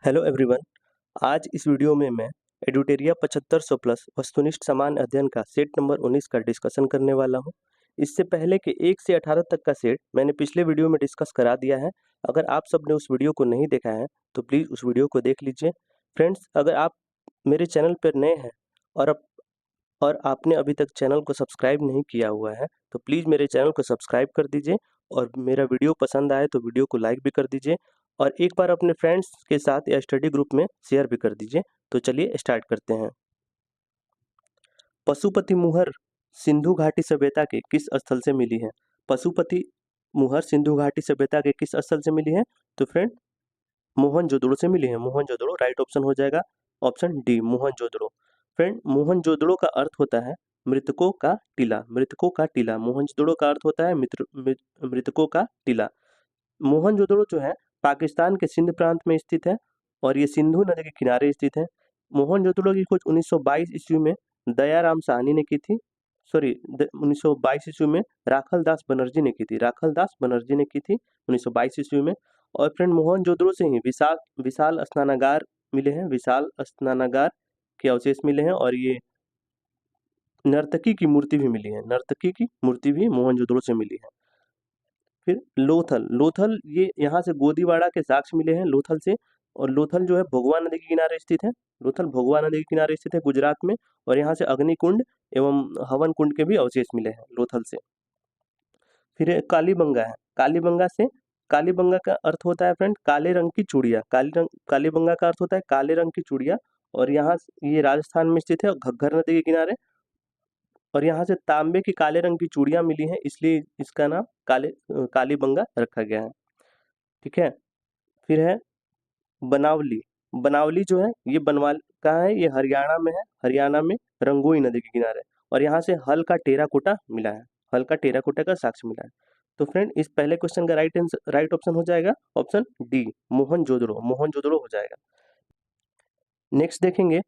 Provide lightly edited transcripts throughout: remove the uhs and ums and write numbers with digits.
Hello everyone. आज इस video में मैं एडुटेरिया 7500 प्लस वस्तुनिष्ठ समान अध्ययन का सेट नंबर 19 का डिस्कशन करने वाला हूं। इससे पहले के 1 से 18 तक का सेट मैंने पिछले वीडियो में डिस्कस करा दिया है। अगर आप सब ने उस वीडियो को नहीं देखा है तो प्लीज़ उस वीडियो को देख लीजिए। फ्रेंड्स, अगर आप मेरे चैनल पर नए हैं और आपने अभी तक चैनल को सब्सक्राइब नहीं किया हुआ है तो प्लीज़ मेरे चैनल को सब्सक्राइब कर दीजिए और मेरा वीडियो पसंद आए तो वीडियो को लाइक भी कर दीजिए और एक बार अपने फ्रेंड्स के साथ या स्टडी ग्रुप में शेयर भी कर दीजिए। तो चलिए स्टार्ट करते हैं। पशुपति मुहर सिंधु घाटी सभ्यता के किस स्थल से मिली है? पशुपति मुहर सिंधु घाटी सभ्यता के किस स्थल से मिली है? तो फ्रेंड, मोहनजोदड़ो से मिली है। मोहनजोदड़ो राइट ऑप्शन हो जाएगा, option D Mohenjodaro. Friend, Mohenjodaro का अर्थ होता है मृतकों का टीला। मृतकों का टीला मोहनजोदड़ो का अर्थ होता है मृतकों का टीला। मोहनजोदड़ो जो है पाकिस्तान के सिंध प्रांत में स्थित है और ये सिंधु नदी के किनारे स्थित है। मोहनजोदड़ो की खोज 1922 ईस्वी में दयाराम साहनी ने की थी। 1922 ईस्वी में राखल दास बनर्जी ने की थी। राखल दास बनर्जी ने की थी 1922 ईस्वी में। और फ्रेंड, मोहनजोदड़ो से ही विशाल विशाल स्नानागार मिले हैं। विशाल स्नानागार के अवशेष मिले हैं और ये नर्तकी की मूर्ति भी मिली है। नर्तकी की मूर्ति भी मोहनजोदड़ो से मिली है। फिर लोथल। लोथल ये यहाँ से गोदीवाड़ा के साक्ष्य मिले हैं लोथल से। और लोथल जो है भोगवा नदी के किनारे स्थित है। लोथल भोगवा नदी के किनारे स्थित है गुजरात में। और यहाँ से अग्निकुंड एवं हवन कुंड के भी अवशेष मिले हैं लोथल से। फिर कालीबंगा है। कालीबंगा का अर्थ होता है फ्रेंड काले रंग की चूड़िया। कालीबंगा का अर्थ होता है काले रंग की चूड़िया। और यहाँ ये राजस्थान में स्थित है घग्गर नदी के किनारे। और यहाँ से तांबे की काले रंग की चूड़ियां मिली हैं, इसलिए इसका नाम कालीबंगा रखा गया है। ठीक है। फिर है बनावली। बनावली जो है ये बनवाल का है, ये हरियाणा में है। हरियाणा में रंगोई नदी के किनारे। और यहाँ से हल का टेराकोटा मिला है। हल का टेराकोटा का साक्ष्य मिला है। तो फ्रेंड, इस पहले क्वेश्चन का राइट ऑप्शन हो जाएगा ऑप्शन डी मोहनजोदड़ो। मोहनजोदड़ो हो जाएगा। नेक्स्ट देखेंगे,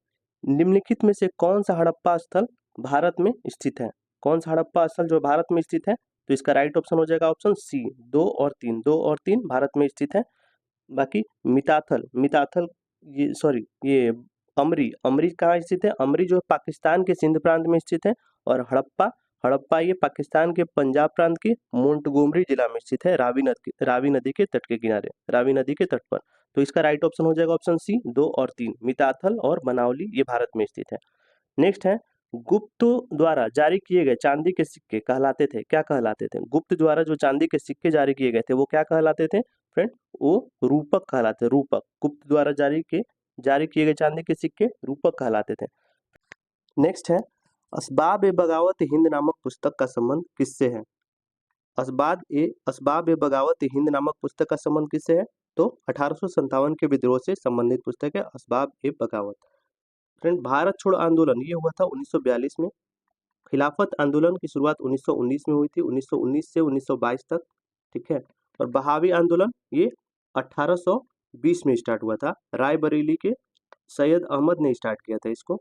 निम्नलिखित में से कौन सा हड़प्पा स्थल भारत में स्थित है? कौन सा हड़प्पा स्थल जो भारत में स्थित है? तो इसका राइट ऑप्शन हो जाएगा ऑप्शन सी 2 और 3 भारत में स्थित है। बाकी मिताथल मिताथल ये अमरी अमरी कहाँ स्थित है? अमरी जो है पाकिस्तान के सिंध प्रांत में स्थित है। और हड़प्पा हड़प्पा ये पाकिस्तान के पंजाब प्रांत के मोंटगोमरी जिला में स्थित है, रावी नदी के तट के किनारे, रावी नदी के तट पर। तो इसका राइट ऑप्शन हो जाएगा ऑप्शन सी 2 और 3 मिताथल और बनावली ये भारत में स्थित है। नेक्स्ट है, गुप्त द्वारा जारी किए गए चांदी के सिक्के कहलाते थे, क्या कहलाते थे? गुप्त द्वारा जो चांदी के सिक्के जारी किए गए थे वो क्या कहलाते थे फ्रेंड? वो रूपक कहलाते। रूपक। गुप्त द्वारा जारी किए गए चांदी के सिक्के रूपक कहलाते थे। नेक्स्ट है, असबाब ए बगावत हिंद नामक पुस्तक का संबंध किससे है? असबाब ए बगावत हिंद नामक पुस्तक का संबंध किससे है? तो 1857 के विद्रोह से संबंधित पुस्तक है असबाब ए बगावत। फ्रेंड, भारत छोड़ो आंदोलन ये हुआ था 1942 में। खिलाफत आंदोलन की शुरुआत 1919 में हुई थी, 1919 से 1922 तक। ठीक है। और बहावी आंदोलन ये 1820 में स्टार्ट हुआ था। रायबरेली के सैयद अहमद ने स्टार्ट किया था इसको,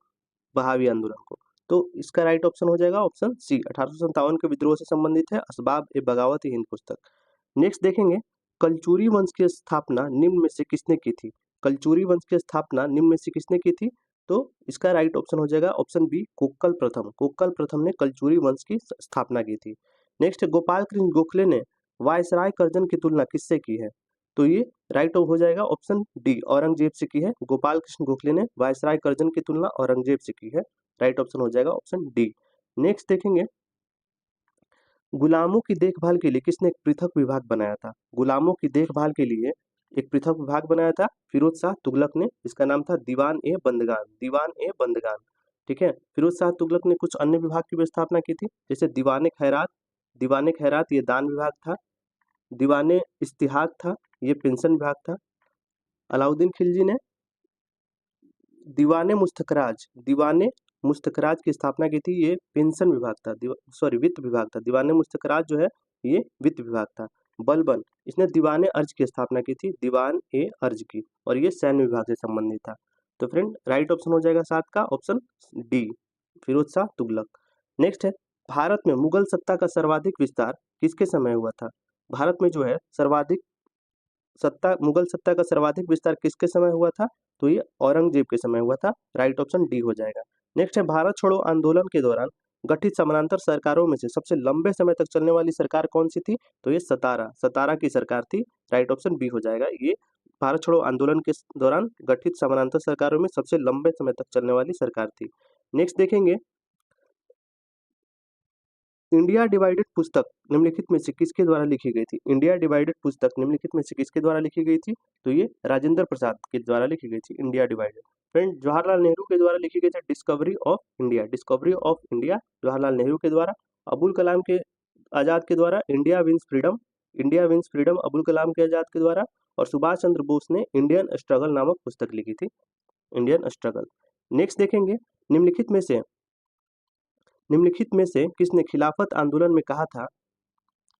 बहावी आंदोलन को। तो इसका राइट ऑप्शन हो जाएगा ऑप्शन सी 1857 के विद्रोह से संबंधित है असबाब ए बगावत हिंद पुस्तक। नेक्स्ट देखेंगे, कलचुरी वंश की स्थापना निम्न में से किसने की थी? कलचुरी वंश की स्थापना निम्न में से किसने की थी? तो इसका राइट ऑप्शन हो जाएगा ऑप्शन बी कोक्कल प्रथम। कोक्कल प्रथम ने कलचुरी वंश की स्थापना की थी। नेक्स्ट, गोपाल कृष्ण गोखले ने वायसराय कर्जन की तुलना किससे की है? तो ये राइट हो जाएगा ऑप्शन डी औरंगजेब से की है। गोपाल कृष्ण गोखले ने वायसराय कर्जन की तुलना औरंगजेब से की है। राइट ऑप्शन हो जाएगा ऑप्शन डी। नेक्स्ट देखेंगे, गुलामों की देखभाल के लिए किसने एक पृथक विभाग बनाया था? गुलामों की देखभाल के लिए एक पृथक विभाग बनाया था फिरोज शाह तुगलक ने। इसका नाम था दीवान ए बंदगान। दीवान ए बंदगान। ठीक है। फिरोज शाह तुगलक ने कुछ अन्य विभाग की भी स्थापना की थी, जैसे दीवाने खैरात। दीवाने खैरात ये दान विभाग था। दीवाने इस्तिहाद था, ये पेंशन विभाग था। अलाउद्दीन खिलजी ने दीवाने मुस्तखराज की स्थापना की थी, ये पेंशन विभाग था। वित्त विभाग था। दीवाने मुस्तखराज जो है ये वित्त विभाग था। बलबन, इसने दीवाने अर्ज की स्थापना की थी, दीवान ए अर्ज की, और ये सैन्य विभाग से संबंधित था। तो फ्रेंड, राइट ऑप्शन हो जाएगा 7 का option D Firoz Shah Tughlaq. Next है, भारत में मुगल सत्ता का सर्वाधिक विस्तार किसके समय हुआ था? भारत में जो है सर्वाधिक मुगल सत्ता का सर्वाधिक विस्तार किसके समय हुआ था? तो ये औरंगजेब के समय हुआ था। राइट ऑप्शन डी हो जाएगा। नेक्स्ट है, भारत छोड़ो आंदोलन के दौरान गठित समानांतर सरकारों में से सबसे लंबे समय तक चलने वाली सरकार कौन सी थी? तो ये सतारा की सरकार थी। राइट ऑप्शन बी हो जाएगा। ये भारत छोड़ो आंदोलन के दौरान गठित समानांतर सरकारों में सबसे लंबे समय तक चलने वाली सरकार थी। नेक्स्ट देखेंगे, इंडिया डिवाइडेड पुस्तक निम्नलिखित में से किसके द्वारा लिखी गई थी? इंडिया डिवाइडेड पुस्तक निम्नलिखित में से किसके द्वारा लिखी गई थी? तो ये राजेंद्र प्रसाद के द्वारा लिखी गई थी, India divided. Friend, Jawaharlal Nehru के द्वारा लिखी गई थी discovery of India Jawaharlal Nehru के द्वारा। अबुल कलाम के आजाद के द्वारा India wins freedom Abul Kalam के आजाद के द्वारा। और सुभाष चंद्र बोस ने इंडियन स्ट्रगल नामक पुस्तक लिखी थी, इंडियन स्ट्रगल। नेक्स्ट देखेंगे, निम्नलिखित में से किसने खिलाफत आंदोलन में कहा था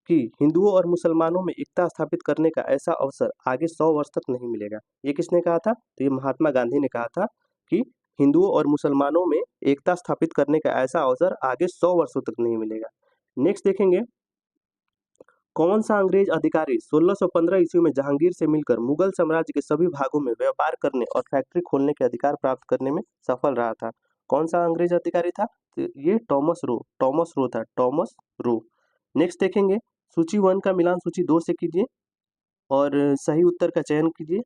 कि हिंदुओं और मुसलमानों में एकता स्थापित करने का ऐसा अवसर आगे 100 वर्ष तक नहीं मिलेगा? ये किसने कहा था? तो ये महात्मा गांधी ने कहा था कि हिंदुओं और मुसलमानों में एकता स्थापित करने का ऐसा अवसर आगे 100 वर्षों तक नहीं मिलेगा। नेक्स्ट देखेंगे, कौन सा अंग्रेज अधिकारी 1615 ईस्वी में जहांगीर से मिलकर मुगल साम्राज्य के सभी भागों में व्यापार करने और फैक्ट्री खोलने के अधिकार प्राप्त करने में सफल रहा था? कौन सा अंग्रेज अधिकारी था? तो ये टॉमस रो था, टॉमस रो। नेक्स्ट देखेंगे, सूची 1 का मिलान सूची 2 से कीजिए और सही उत्तर का चयन कीजिए,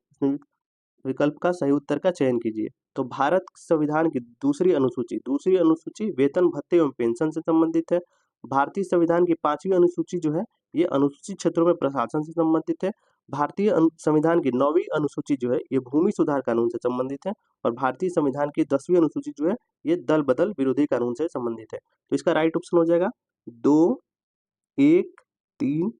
विकल्प का सही उत्तर का चयन कीजिए। तो भारत संविधान की दूसरी अनुसूची वेतन भत्ते एवं पेंशन से संबंधित है। भारतीय संविधान की 5वीं अनुसूची जो है ये अनुसूचित क्षेत्रों में प्रशासन से संबंधित है। भारतीय संविधान की 9वीं अनुसूची जो है ये भूमि सुधार कानून से संबंधित है। और भारतीय संविधान की 10वीं अनुसूची जो है ये दल बदल विरोधी कानून से संबंधित है। तो इसका राइट ऑप्शन हो जाएगा 2 1 3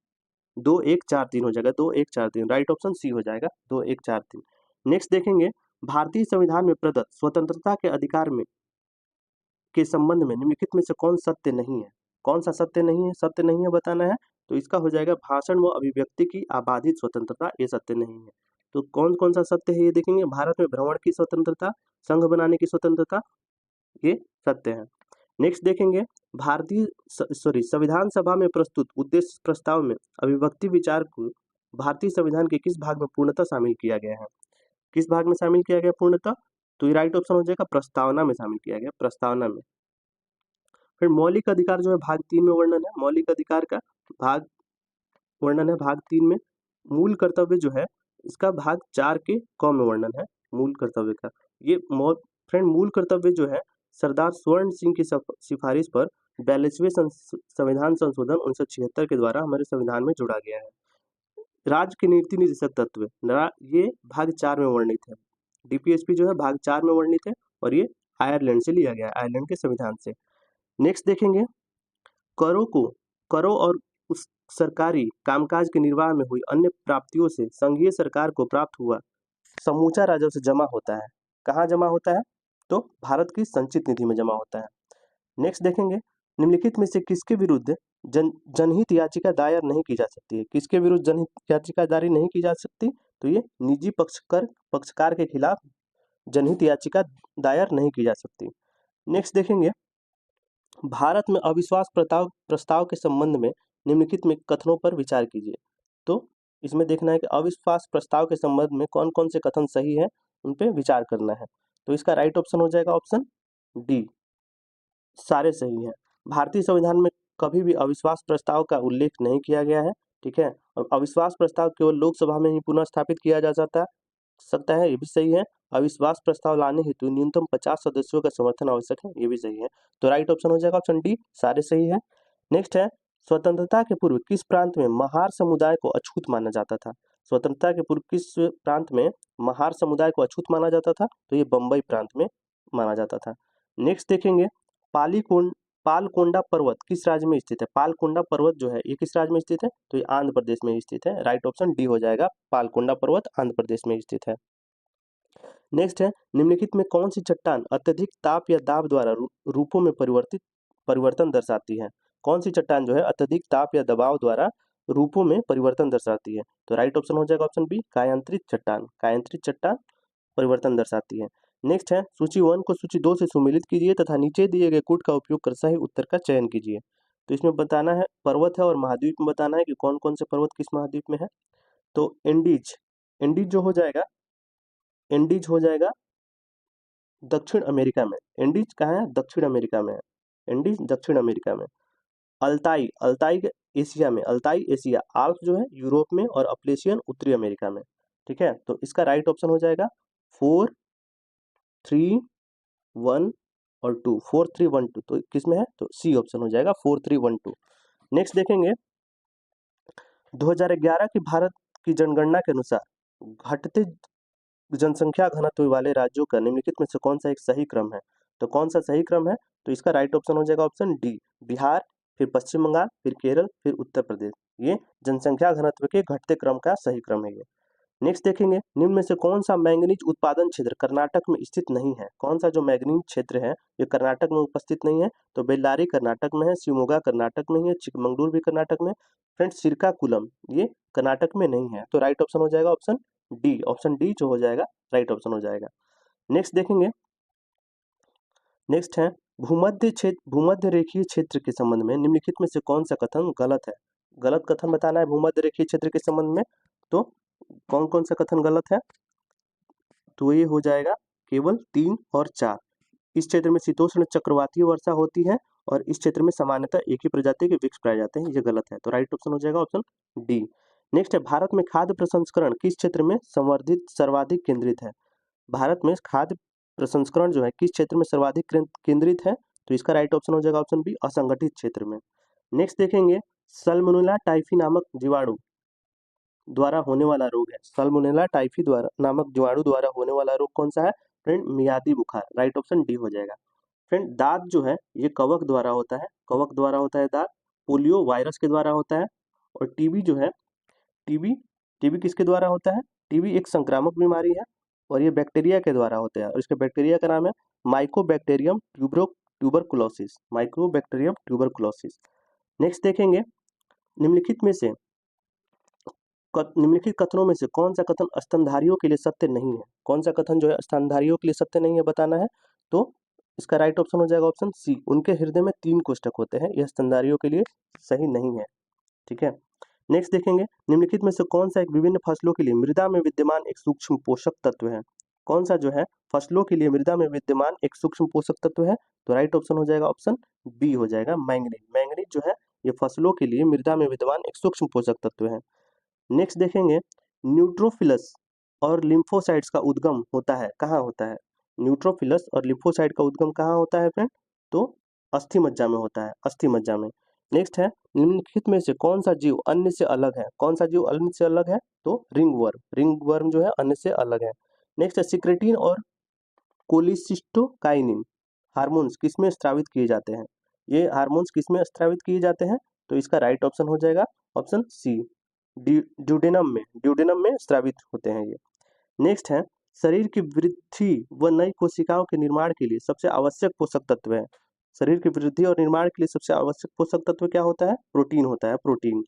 2 1 4 3 हो जाएगा, 2 1 4 3। राइट ऑप्शन सी हो जाएगा, 2 1 4 3। नेक्स्ट देखेंगे, भारतीय संविधान में प्रदत्त स्वतंत्रता के अधिकार में के संबंध में निम्नलिखित में से कौन सत्य नहीं है? कौन सा सत्य नहीं है? सत्य नहीं है बताना है। तो इसका हो जाएगा भाषण व अभिव्यक्ति की आबाधित स्वतंत्रता, ये सत्य नहीं है। तो कौन कौन सा सत्य है ये देखेंगे, भारत में भ्रमण की स्वतंत्रता, संघ बनाने की स्वतंत्रता, ये सत्य है। नेक्स्ट देखेंगे, संविधान सभा में प्रस्तुत उद्देश्य प्रस्ताव में अभिव्यक्ति विचार को भारतीय संविधान के किस भाग में पूर्णतः शामिल किया गया है? किस भाग में शामिल किया गया पूर्णतः? तो ये राइट ऑप्शन हो जाएगा प्रस्तावना में शामिल किया गया, प्रस्तावना में। फिर मौलिक अधिकार जो है भाग 3 में वर्णन है, मौलिक अधिकार का भाग वर्णन है भाग 3 में। मूल कर्तव्य जो है इसका भाग 4 के क में वर्णन है, मूल कर्तव्य का। ये फ्रेंड मूल कर्तव्य जो है सरदार स्वर्ण सिंह की सिफारिश पर 42वें संविधान संशोधन 1976 के द्वारा हमारे संविधान में जोड़ा गया है। राज्य के नीति निर्देशक तत्व ये भाग 4 में वर्णित है। डीपीएसपी जो है भाग 4 में वर्णित है और ये आयरलैंड से लिया गया है, आयरलैंड के संविधान से। नेक्स्ट देखेंगे, करों और उस सरकारी कामकाज के निर्वाह में हुई अन्य प्राप्तियों से संघीय सरकार को प्राप्त हुआ समूचा राजस्व जमा होता है। कहाँ जमा होता है? तो भारत की संचित निधि में जमा होता है। नेक्स्ट देखेंगे, निम्नलिखित में से किसके विरुद्ध जनहित याचिका दायर नहीं की जा सकती है? किसके विरुद्ध जनहित याचिका दायर नहीं की जा सकती? तो ये निजी पक्षकार के खिलाफ जनहित याचिका दायर नहीं की जा सकती। नेक्स्ट देखेंगे, भारत में अविश्वास प्रस्ताव के संबंध में निम्नलिखित में कथनों पर विचार कीजिए। तो इसमें देखना है कि अविश्वास प्रस्ताव के संबंध में कौन कौन से कथन सही है, उन पे विचार करना है। तो इसका राइट ऑप्शन हो जाएगा ऑप्शन डी, सारे सही हैं। भारतीय संविधान में कभी भी अविश्वास प्रस्ताव का उल्लेख नहीं किया गया है, ठीक है। और अविश्वास प्रस्ताव केवल लोकसभा में ही पुनः स्थापित किया जा सकता है, ये भी सही है। अविश्वास प्रस्ताव लाने हेतु न्यूनतम 50 सदस्यों का समर्थन आवश्यक है, ये भी सही है। तो राइट ऑप्शन हो जाएगा ऑप्शन डी, सारे सही है। नेक्स्ट है, स्वतंत्रता के पूर्व किस प्रांत में महार समुदाय को अछूत माना जाता था? स्वतंत्रता के पूर्व किस प्रांत में महार समुदाय को अछूत माना जाता था? तो ये बम्बई प्रांत में माना जाता था। नेक्स्ट देखेंगे, पालकोंडा पर्वत किस राज्य में स्थित है? पालकोंडा पर्वत जो है ये किस राज्य में स्थित है? तो ये आंध्र प्रदेश में स्थित है। राइट ऑप्शन डी हो जाएगा, पालकोंडा पर्वत आंध्र प्रदेश में स्थित है। नेक्स्ट है, निम्नलिखित में कौन सी चट्टान अत्यधिक ताप या दाब द्वारा रूपों में परिवर्तन दर्शाती है? कौन सी चट्टान जो है अत्यधिक ताप या दबाव द्वारा रूपों में परिवर्तन दर्शाती है? तो राइट ऑप्शन हो जाएगा ऑप्शन बी, कायांतरित चट्टान परिवर्तन दर्शाती है। नेक्स्ट है, सूची 1 को सूची 2 से सुमेलित कीजिए तथा नीचे दिए गए कोड का उपयोग कर सही उत्तर का चयन कीजिए। तो इसमें बताना है पर्वत है और महाद्वीप में बताना है कि कौन कौन से पर्वत किस महाद्वीप में है। तो इंडीज, इंडीज जो हो जाएगा, इंडीज हो जाएगा दक्षिण अमेरिका में। इंडीज कहाँ है? दक्षिण अमेरिका में है। इंडीज दक्षिण अमेरिका में। अल्ताई, अल्ताई एशिया में, अल्ताई एशिया। आल्प्स जो है यूरोप में और अपलेशियन उत्तरी अमेरिका में। ठीक है, तो इसका राइट ऑप्शन हो जाएगा 4 3 1 और 2, 4 3 1 2। तो किस में है? तो सी ऑप्शन हो जाएगा 4 3 1 2। नेक्स्ट देखेंगे 2011 की भारत की जनगणना के अनुसार घटते जनसंख्या घनत्व वाले राज्यों का निम्नलिखित में से कौन सा एक सही क्रम है? तो कौन सा सही क्रम है? तो इसका राइट ऑप्शन हो जाएगा ऑप्शन डी, बिहार, फिर पश्चिम बंगाल, फिर केरल, फिर उत्तर प्रदेश। ये जनसंख्या घनत्व के घटते क्रम का सही क्रम है ये। नेक्स्ट देखेंगे निम्न में से कौन सा मैंगनीज उत्पादन क्षेत्र कर्नाटक में स्थित नहीं है? कौन सा जो मैंगनीज क्षेत्र है ये कर्नाटक में उपस्थित नहीं है? तो बेल्लारी कर्नाटक में है, शिवमोगा कर्नाटक में है, चिकमंगलुरु भी कर्नाटक में। फ्रेंड्स श्रीकाकुलम ये कर्नाटक में नहीं है। तो राइट ऑप्शन हो जाएगा ऑप्शन डी, ऑप्शन डी जो हो जाएगा राइट ऑप्शन हो जाएगा। नेक्स्ट देखेंगे, नेक्स्ट है भूमध्य रेखीय क्षेत्र के संबंध में निम्नलिखित में से कौन सा कथन गलत है? गलत कथन बताना है भूमध्य रेखीय क्षेत्र के संबंध में। तो कौन कौन सा कथन गलत है? तो ये हो जाएगा केवल 3 और 4। इस क्षेत्र में शीतोष्ण चक्रवातीय वर्षा होती है और इस क्षेत्र में सामान्यतः एक ही प्रजाति के वृक्ष पाए जाते हैं, ये गलत है। तो राइट ऑप्शन हो जाएगा ऑप्शन डी। नेक्स्ट है भारत में खाद्य प्रसंस्करण किस क्षेत्र में संवर्धित सर्वाधिक केंद्रित है? भारत में खाद्य प्रसंस्करण जो है किस क्षेत्र में सर्वाधिक केंद्रित है? तो इसका राइट ऑप्शन हो जाएगा ऑप्शन बी, असंगठित क्षेत्र में। नेक्स्ट देखेंगे सल्मोनेला टाइफी नामक जीवाणु द्वारा होने वाला रोग है। सल्मोनेला टाइफी द्वारा नामक जीवाणु द्वारा होने वाला रोग कौन सा है? फ्रेंड मियादी बुखार, राइट ऑप्शन डी हो जाएगा। फ्रेंड दाद जो है ये कवक द्वारा होता है, कवक द्वारा होता है दाद। पोलियो वायरस के द्वारा होता है। और टीबी जो है, टीबी टीबी किसके द्वारा होता है? टीबी एक संक्रामक बीमारी है और ये बैक्टीरिया के द्वारा होता है और इसके बैक्टीरिया का नाम है Mycobacterium tuberculosis, Mycobacterium tuberculosis. Next देखेंगे निम्नलिखित में से निम्नलिखित कथनों में से कौन सा कथन स्तनधारियों के लिए सत्य नहीं है? कौन सा कथन जो है स्तनधारियों के लिए सत्य नहीं है बताना है। तो इसका राइट ऑप्शन हो जाएगा ऑप्शन सी, उनके हृदय में 3 कोष्ठक होते हैं, यह स्तनधारियों के लिए सही नहीं है। ठीक है, नेक्स्ट देखेंगे निम्नलिखित में से कौन सा एक विभिन्न फसलों के लिए मृदा में विद्यमान एक सूक्ष्म पोषक तत्व है? कौन सा जो है फसलों के लिए मृदा में विद्यमान एक सूक्ष्म पोषक तत्व है? तो राइट ऑप्शन हो जाएगा ऑप्शन बी हो जाएगा मैंगनीज। मैंगनीज जो है ये फसलों के लिए मृदा में विद्यमान एक सूक्ष्म पोषक तत्व है। नेक्स्ट देखेंगे न्यूट्रोफिलस और लिम्फोसाइट्स का उद्गम होता है, कहाँ होता है? न्यूट्रोफिलस और लिम्फोसाइट का उद्गम कहाँ होता है फ्रेंड? तो अस्थि मज्जा में होता है, अस्थि मज्जा में। नेक्स्ट है निम्नलिखित में से कौन सा जीव अन्य से अलग है? कौन सा जीव अन्य से अलग है? तो रिंगवर्म, रिंगवर्म जो है अन्य से अलग है। नेक्स्ट है सिक्रेटिन और कोलिसिस्टोकाइनिन हार्मोन्स किसमें स्रावित किए जाते हैं? ये हार्मोन्स किसमें स्रावित किए जाते हैं? तो इसका राइट ऑप्शन हो जाएगा ऑप्शन सी, ड्यूडेनम में स्रावित होते हैं ये। नेक्स्ट है शरीर की वृद्धि व नई कोशिकाओं के निर्माण के लिए सबसे आवश्यक पोषक तत्व है। शरीर की वृद्धि और निर्माण के लिए सबसे आवश्यक पोषक तत्व क्या होता है? प्रोटीन होता है, प्रोटीन।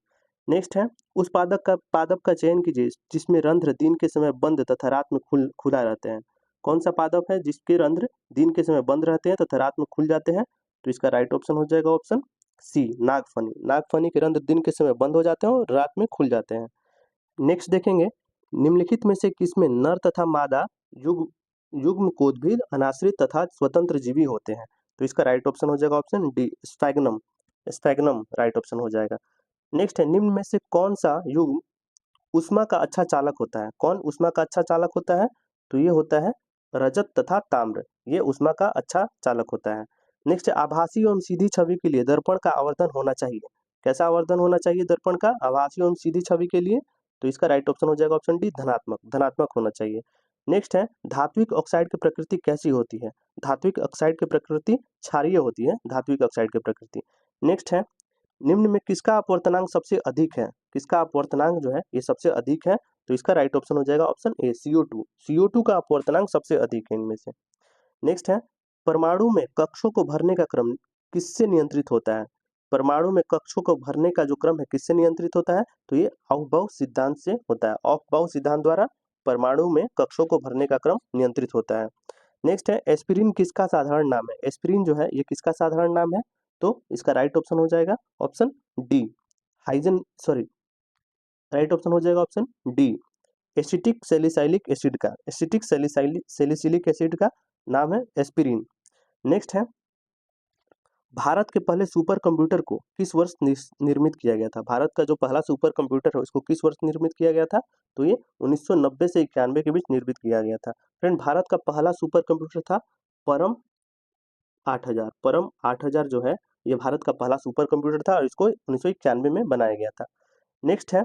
नेक्स्ट है उस पादप का चयन कीजिए जिसमें रंध्र दिन के समय बंद तथा रात में खुला रहते हैं। कौन सा पादप है जिसके रंध्र दिन के समय बंद रहते हैं तथा रात में खुल जाते हैं? तो इसका राइट ऑप्शन हो जाएगा ऑप्शन सी, नागफनी। नागफनी के रंध्र दिन के समय बंद हो जाते हैं और रात में खुल जाते हैं। नेक्स्ट देखेंगे निम्नलिखित में से किसमें नर तथा मादा युग्मकोद्भिद अनाश्रित तथा स्वतंत्र जीवी होते हैं? तो इसका राइट ऑप्शन हो जाएगा option D, sphagnum. Sphagnum right option हो जाएगा। नेक्स्ट है निम्न में से कौन सा युग्म ऊष्मा का अच्छा चालक होता है? कौन ऊष्मा का अच्छा चालक होता है? तो ये होता है रजत तथा ताम्र, ये ऊष्मा का अच्छा चालक होता है। नेक्स्ट आभासी एवं सीधी छवि के लिए दर्पण का आवर्धन होना चाहिए। कैसा आवर्धन होना चाहिए दर्पण का आभासी एवं सीधी छवि के लिए? तो इसका राइट ऑप्शन हो जाएगा ऑप्शन डी, धनात्मक, धनात्मक होना चाहिए। नेक्स्ट है धात्विक ऑक्साइड की प्रकृति कैसी होती है? धात्विक ऑक्साइड की प्रकृति क्षारीय होती है, धात्विक ऑक्साइड की प्रकृति। नेक्स्ट है निम्न में किसका अपवर्तनांक सबसे अधिक है? किसका अपवर्तनांक जो है ये सबसे अधिक है? तो इसका राइट ऑप्शन हो जाएगा ऑप्शन ए, CO2। CO2 का अपवर्तनांक सबसे अधिक है इनमें से। नेक्स्ट है परमाणु में कक्षों को भरने का क्रम किससे नियंत्रित होता है? परमाणु में कक्षों को भरने का जो क्रम है किससे नियंत्रित होता है? तो ये अफबाउ सिद्धांत से होता है। अफबाउ सिद्धांत द्वारा परमाणु में कक्षों को भरने का क्रम नियंत्रित होता है। नेक्स्ट है एस्पिरिन किसका साधारण नाम है? एस्पिरिन जो है ये किसका साधारण नाम है? तो इसका राइट ऑप्शन हो जाएगा ऑप्शन डी, राइट ऑप्शन हो जाएगा option D, acetic salicylic acid का, एसिटिक सैलिसिलिक एसिड का नाम है एस्पिरिन। नेक्स्ट है, भारत के पहले सुपर कंप्यूटर को किस वर्ष निर्मित किया गया था? भारत का जो पहला सुपर कंप्यूटर है उसको किस वर्ष निर्मित किया गया था? तो ये 1990 से 91 के बीच निर्मित किया गया था। फ्रेंड, भारत का पहला सुपर कंप्यूटर था परम 8000। परम 8000 जो है ये भारत का पहला सुपर कंप्यूटर था और इसको 1991 में बनाया गया था। नेक्स्ट है,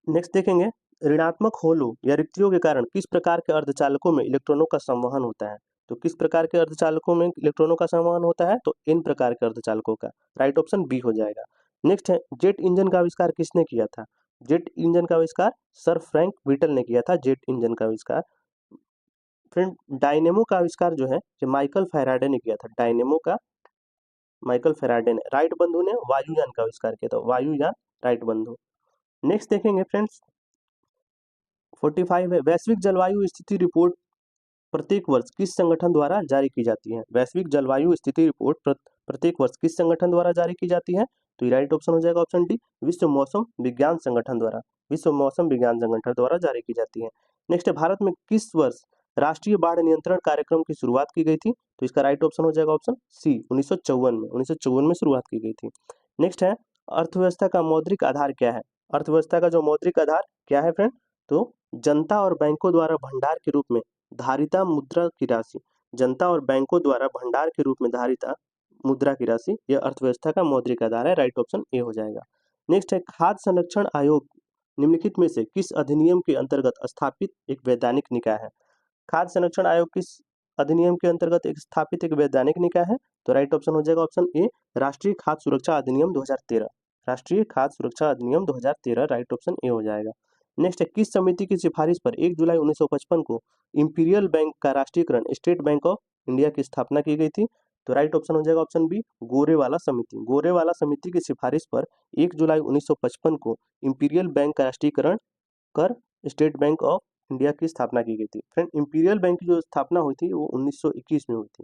नेक्स्ट देखेंगे, ऋणात्मक होलो या रिक्तियों के कारण किस प्रकार के अर्धचालकों में इलेक्ट्रॉनों का संवहन होता है? तो किस प्रकार के अर्धचालकों में इलेक्ट्रॉनों का संवहन होता है? तो इन प्रकार के अर्धचालकों का। राइट ऑप्शन बी हो जाएगा। नेक्स्ट है, जेट इंजन का आविष्कार किसने किया था? जेट इंजन का आविष्कार सर फ्रैंक बीटल ने किया था, जेट इंजन का आविष्कार। फ्रेंड, डायनेमो का आविष्कार जो है ये माइकल फैराडे ने किया था। डायनेमो का माइकल फैराडे ने। राइट बंधु ने वायुयान का आविष्कार किया था, वायुयान राइट बंधु। नेक्स्ट देखेंगे फ्रेंड्स, 45 है, वैश्विक जलवायु स्थिति रिपोर्ट प्रत्येक वर्ष किस संगठन द्वारा जारी की जाती है? वैश्विक जलवायु स्थिति रिपोर्ट प्रत्येक वर्ष किस संगठन द्वारा जारी की जाती है? तो राइट ऑप्शन हो जाएगा ऑप्शन डी, विश्व मौसम विज्ञान संगठन द्वारा, विश्व मौसम विज्ञान संगठन द्वारा जारी की जाती है। नेक्स्ट है, भारत में किस वर्ष राष्ट्रीय बाढ़ नियंत्रण कार्यक्रम की शुरुआत की गई थी? तो इसका राइट ऑप्शन हो जाएगा ऑप्शन सी, 1954 में शुरुआत की गई थी। नेक्स्ट है, अर्थव्यवस्था का मौद्रिक आधार क्या है? अर्थव्यवस्था का जो मौद्रिक आधार क्या है फ्रेंड? तो जनता और बैंकों द्वारा भंडार के रूप में धारिता मुद्रा की राशि, जनता और बैंकों द्वारा भंडार के रूप में धारिता मुद्रा की राशि, यह अर्थव्यवस्था का मौद्रिक आधार है। राइट ऑप्शन ए हो जाएगा। नेक्स्ट है, खाद्य संरक्षण आयोग निम्नलिखित में से किस अधिनियम के अंतर्गत स्थापित एक वैधानिक निकाय है? खाद्य संरक्षण आयोग किस अधिनियम के अंतर्गत एक स्थापित एक वैधानिक निकाय है? तो राइट ऑप्शन हो जाएगा ऑप्शन ए, राष्ट्रीय खाद्य सुरक्षा अधिनियम 2013, राष्ट्रीय खाद्य सुरक्षा अधिनियम 2013। राइट ऑप्शन ए हो जाएगा। नेक्स्ट है, किस समिति की सिफारिश पर 1 जुलाई 1955 को इंपीरियल बैंक का राष्ट्रीयकरण स्टेट बैंक ऑफ इंडिया की स्थापना की गई थी? तो राइट ऑप्शन हो जाएगा ऑप्शन बी, गोरेवाला समिति। गोरेवाला समिति की सिफारिश पर 1 जुलाई 1955 को इंपीरियल बैंक का राष्ट्रीयकरण कर स्टेट बैंक ऑफ इंडिया की स्थापना की गई थी। फ्रेंड, इंपीरियल बैंक की जो स्थापना हुई थी वो 1921 में हुई थी।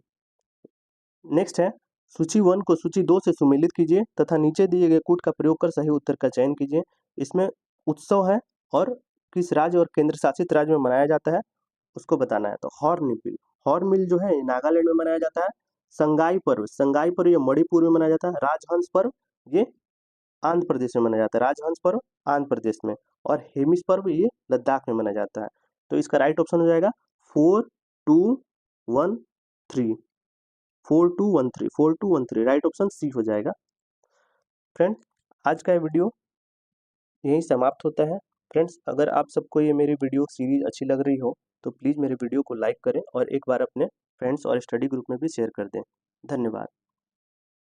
नेक्स्ट है, सूची 1 को सूची 2 से सुमेलित कीजिए तथा नीचे दिए गए कूट का प्रयोग कर सही उत्तर का चयन कीजिए। इसमें उत्सव है और किस राज्य और केंद्र शासित राज्य में मनाया जाता है उसको बताना है। तो हॉर्नबिल, हॉर्नबिल जो है नागालैंड में मनाया जाता है। संगाई पर्व, संगाई पर्व ये मणिपुर में मनाया जाता है। राजहंस पर्व ये आंध्र प्रदेश में मनाया जाता है, राजहंस पर्व आंध्र प्रदेश में। और हेमिस पर्व ये लद्दाख में मनाया जाता है। तो इसका राइट ऑप्शन हो जाएगा 4213, 4213, 4213। राइट ऑप्शन सी हो जाएगा। फ्रेंड, आज का ये वीडियो यहीं समाप्त होता है। फ्रेंड्स, अगर आप सबको ये मेरी वीडियो सीरीज अच्छी लग रही हो तो प्लीज़ मेरे वीडियो को लाइक करें और एक बार अपने फ्रेंड्स और स्टडी ग्रुप में भी शेयर कर दें। धन्यवाद।